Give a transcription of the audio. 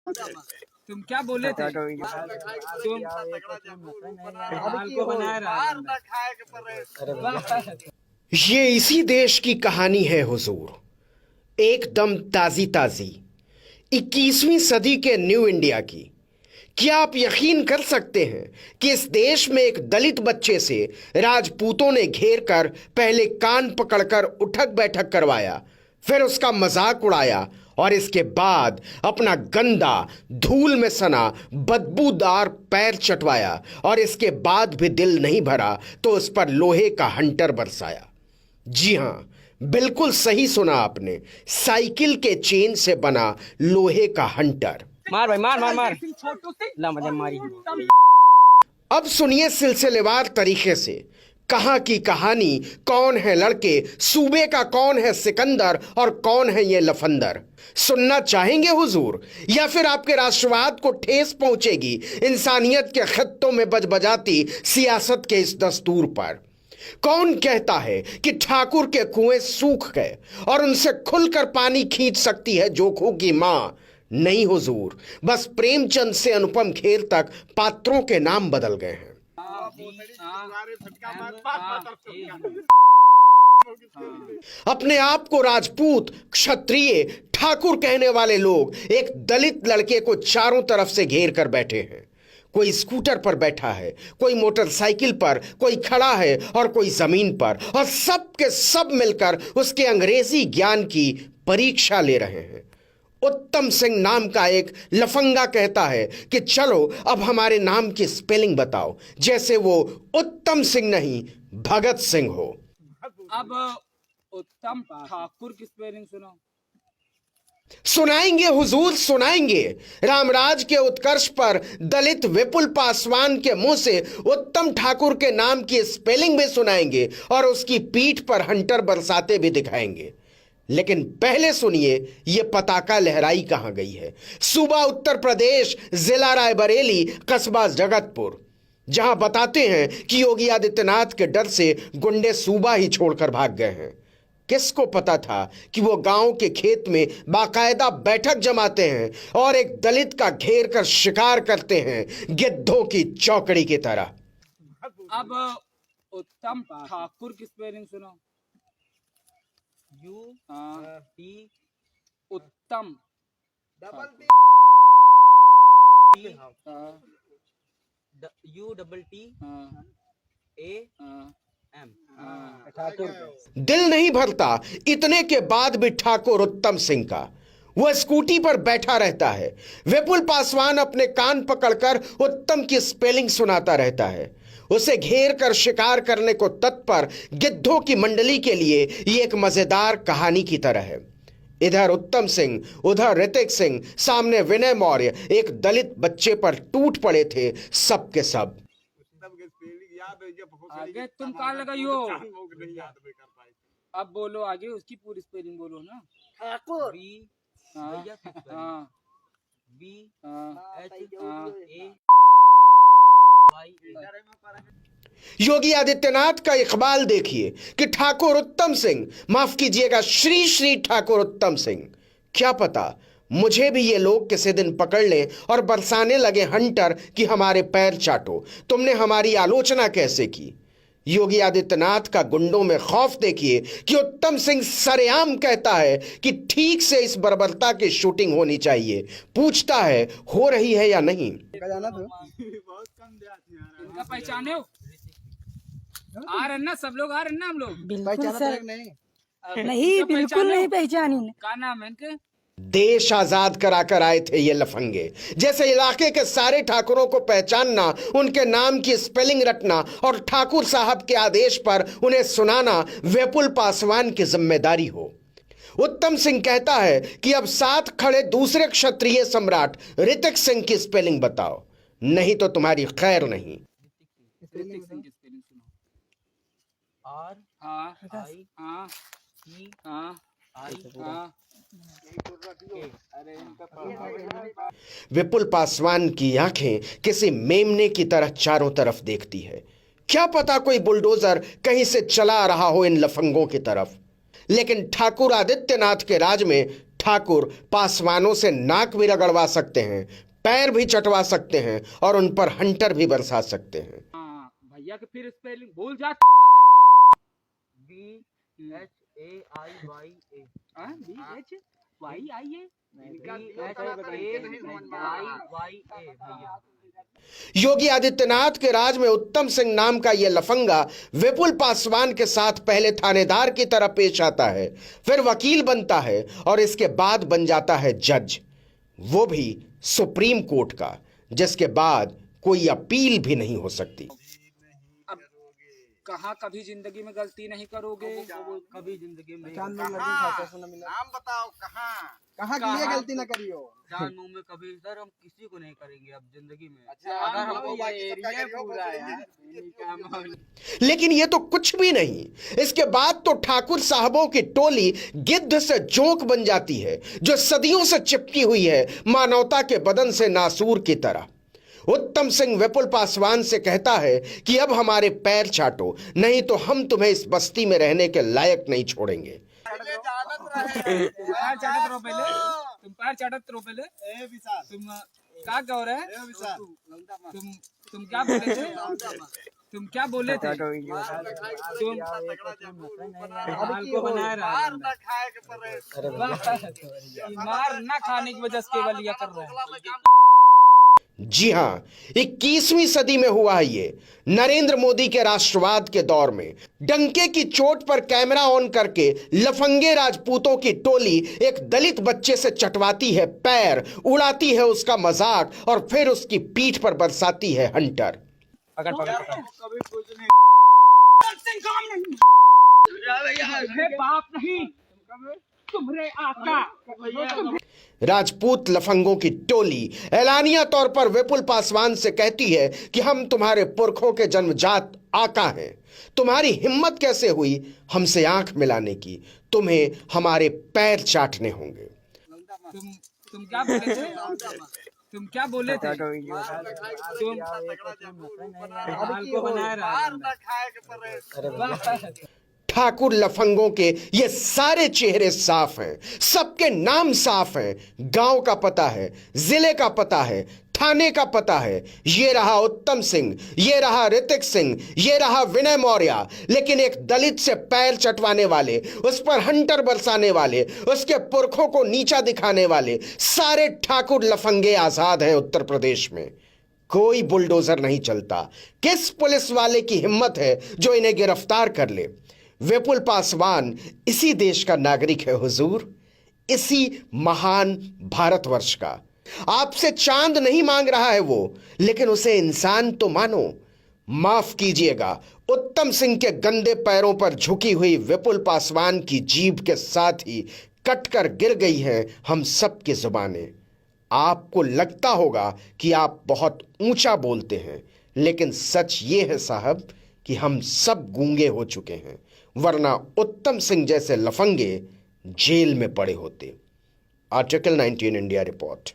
तुम क्या बोले थे? तुम हाल को बनाए रहा। ये इसी देश की कहानी है हुजूर, एकदम ताजी ताजी 21वीं सदी के न्यू इंडिया की। क्या आप यकीन कर सकते हैं कि इस देश में एक दलित बच्चे से राजपूतों ने घेर कर पहले कान पकड़कर उठक बैठक करवाया, फिर उसका मजाक उड़ाया और इसके बाद अपना गंदा धूल में सना बदबूदार पैर चटवाया और इसके बाद भी दिल नहीं भरा तो उस पर लोहे का हंटर बरसाया। जी हां, बिल्कुल सही सुना आपने, साइकिल के चेन से बना लोहे का हंटर। मार भाई, मार मार मार ला मजा मारी। अब सुनिए सिलसिलेवार तरीके से कहां की कहानी, कौन है लड़के, सूबे का कौन है सिकंदर और कौन है ये लफंदर। सुनना चाहेंगे हुजूर, या फिर आपके राष्ट्रवाद को ठेस पहुंचेगी इंसानियत के खत्तों में बजबजाती सियासत के इस दस्तूर पर। कौन कहता है कि ठाकुर के कुएं सूख गए और उनसे खुलकर पानी खींच सकती है जोखों की मां? नहीं हुजूर, बस प्रेमचंद से अनुपम खेर तक पात्रों के नाम बदल गए हैं। अपने आप को राजपूत, क्षत्रिय, ठाकुर कहने वाले लोग एक दलित लड़के को चारों तरफ से घेर कर बैठे हैं। कोई स्कूटर पर बैठा है, कोई मोटरसाइकिल पर, कोई खड़ा है और कोई जमीन पर, और सब के सब मिलकर उसके अंग्रेजी ज्ञान की परीक्षा ले रहे हैं। उत्तम सिंह नाम का एक लफंगा कहता है कि चलो अब हमारे नाम की स्पेलिंग बताओ, जैसे वो उत्तम सिंह नहीं भगत सिंह हो। अब उत्तम ठाकुर की स्पेलिंग सुनो। सुनाएंगे हुजूर, सुनाएंगे। रामराज के उत्कर्ष पर दलित विपुल पासवान के मुंह से उत्तम ठाकुर के नाम की स्पेलिंग भी सुनाएंगे और उसकी पीठ पर हंटर बरसाते भी दिखाएंगे। लेकिन पहले सुनिए ये पताका लहराई कहां गई है। सूबा उत्तर प्रदेश, जिला रायबरेली, कस्बा जगतपुर, जहां बताते हैं कि योगी आदित्यनाथ के डर से गुंडे सूबा ही छोड़कर भाग गए हैं। किसको पता था कि वो गांव के खेत में बाकायदा बैठक जमाते हैं और एक दलित का घेर कर शिकार करते हैं गिद्धों की चौकड़ी की तरह। अब उत्तम ठाकुर की स्पेलिंग सुनो। टी उत्तम दिल नहीं भरता इतने के बाद भी ठाकुर उत्तम सिंह का। वह स्कूटी पर बैठा रहता है, विपुल पासवान अपने कान पकड़कर उत्तम की स्पेलिंग सुनाता रहता है। उसे घेर कर शिकार करने को तत्पर गिद्धों की मंडली के लिए यह एक मजेदार कहानी की तरह है। इधर उत्तम सिंह, उधर ऋतिक सिंह, सामने विनय मौर्य एक दलित बच्चे पर टूट पड़े थे सब के सब। आगे तुम कहाँ लगाई हो? अब बोलो आगे, उसकी पूरी स्पेलिंग बोलो ना। ठाकुर योगी आदित्यनाथ का इकबाल देखिए कि ठाकुर उत्तम सिंह, माफ कीजिएगा श्री श्री ठाकुर उत्तम सिंह। क्या पता मुझे भी ये लोग किसी दिन पकड़ लें और बरसाने लगे हंटर कि हमारे पैर चाटो, तुमने हमारी आलोचना कैसे की। योगी आदित्यनाथ का गुंडों में खौफ देखिए कि उत्तम सिंह सरेआम कहता है कि ठीक से इस बर्बरता की शूटिंग होनी चाहिए। पूछता है हो रही है या नहीं। इनका पहचाने हो? आ रहे ना सब लोग, आ रहे ना हम लोग। बिल्कुल सर, नहीं बिल्कुल नहीं पहचानी। क्या नाम है इनके? देश आजाद कराकर आए थे ये लफंगे। जैसे इलाके के सारे ठाकुरों को पहचानना, उनके नाम की स्पेलिंग रटना और ठाकुर साहब के आदेश पर उन्हें सुनाना विपुल पासवान की जिम्मेदारी हो। उत्तम सिंह कहता है कि अब साथ खड़े दूसरे क्षत्रिय सम्राट ऋतिक सिंह की स्पेलिंग बताओ, नहीं तो तुम्हारी खैर नहीं। ऋतिक सिंह की स्पेलिंग सुनो। विपुल पासवान की आंखें किसी मेमने की तरह चारों तरफ देखती है। क्या पता कोई बुलडोजर कहीं से चला रहा हो इन लफंगों की तरफ। लेकिन ठाकुर आदित्यनाथ के राज में ठाकुर पासवानों से नाक भी रगड़वा सकते हैं, पैर भी चटवा सकते हैं और उन पर हंटर भी बरसा सकते हैं। हाँ भैया के फिर स्पेलिंग भूल जा तो माता योगी आदित्यनाथ के राज में उत्तम सिंह नाम का यह लफंगा विपुल पासवान के साथ पहले थानेदार की तरह पेश आता है, फिर वकील बनता है और इसके बाद बन जाता है जज, वो भी सुप्रीम कोर्ट का, जिसके बाद कोई अपील भी नहीं हो सकती। अब कहाँ कभी जिंदगी में गलती नहीं करोगे, कभी जिंदगी में नाम बताओ कहाँ के लिए गलती ना करियो। जान मुंह में कभी सर हम किसी को नहीं करेंगे अब जिंदगी में। अच्छा अगर हमको ये एरिया पूरा है लेकिन ये तो कुछ भी नहीं। इसके बाद तो ठाकुर साहबों की टोली गिद्ध से जोंक बन जाती है, जो सदियों से चिपकी हुई है मानवता के बदन से नासूर की तरह। उत्तम सिंह विपुल पासवान से कहता है कि अब हमारे पैर चाटो, नहीं तो हम तुम्हें इस बस्ती में रहने के लायक नहीं छोड़ेंगे। पैर चाटत रहो पहले, तुम पैर चाटत रहो पहले। तुम क्या कह रहे हैं? तुम क्या बोले थे? तुम क्या बोले थे? तुम को बना रहा मार ना खाने की वजह से केवल यह कर रहे हैं। जी हां, 21वीं सदी में हुआ है ये। नरेंद्र मोदी के राष्ट्रवाद के दौर में डंके की चोट पर कैमरा ऑन करके लफंगे राजपूतों की टोली एक दलित बच्चे से चटवाती है पैर, उड़ाती है उसका मजाक और फिर उसकी पीठ पर बरसाती है हंटर। अगर बाप नहीं तुम्हारे आका। राजपूत लफंगों की टोली एलानिया तौर पर विपुल पासवान से कहती है कि हम तुम्हारे पुरखों के जन्मजात आका हैं। तुम्हारी हिम्मत कैसे हुई हमसे आंख मिलाने की? तुम्हें हमारे पैर चाटने होंगे। तुम क्या बोले थे? तुम क्या बोले थे? तुम को बना रहा ठाकुर लफंगों के ये सारे चेहरे साफ हैं, सबके नाम साफ हैं, गांव का पता है, जिले का पता है, थाने का पता है। ये रहा उत्तम सिंह, ये रहा ऋतिक सिंह, ये रहा विनय मौर्य। लेकिन एक दलित से पैर चटवाने वाले, उस पर हंटर बरसाने वाले, उसके पुरखों को नीचा दिखाने वाले सारे ठाकुर लफंगे आजाद हैं उत्तर प्रदेश में। कोई बुलडोजर नहीं चलता। किस पुलिस वाले की हिम्मत है जो इन्हें गिरफ्तार कर ले? विपुल पासवान इसी देश का नागरिक है हुजूर, इसी महान भारतवर्ष का। आपसे चांद नहीं मांग रहा है वो, लेकिन उसे इंसान तो मानो। माफ कीजिएगा, उत्तम सिंह के गंदे पैरों पर झुकी हुई विपुल पासवान की जीभ के साथ ही कटकर गिर गई हैं हम सब की जुबानें। आपको लगता होगा कि आप बहुत ऊंचा बोलते हैं, लेकिन सच ये है साहब कि हम सब गूंगे हो चुके हैं, वरना उत्तम सिंह जैसे लफंगे जेल में पड़े होते। Article 19 India report.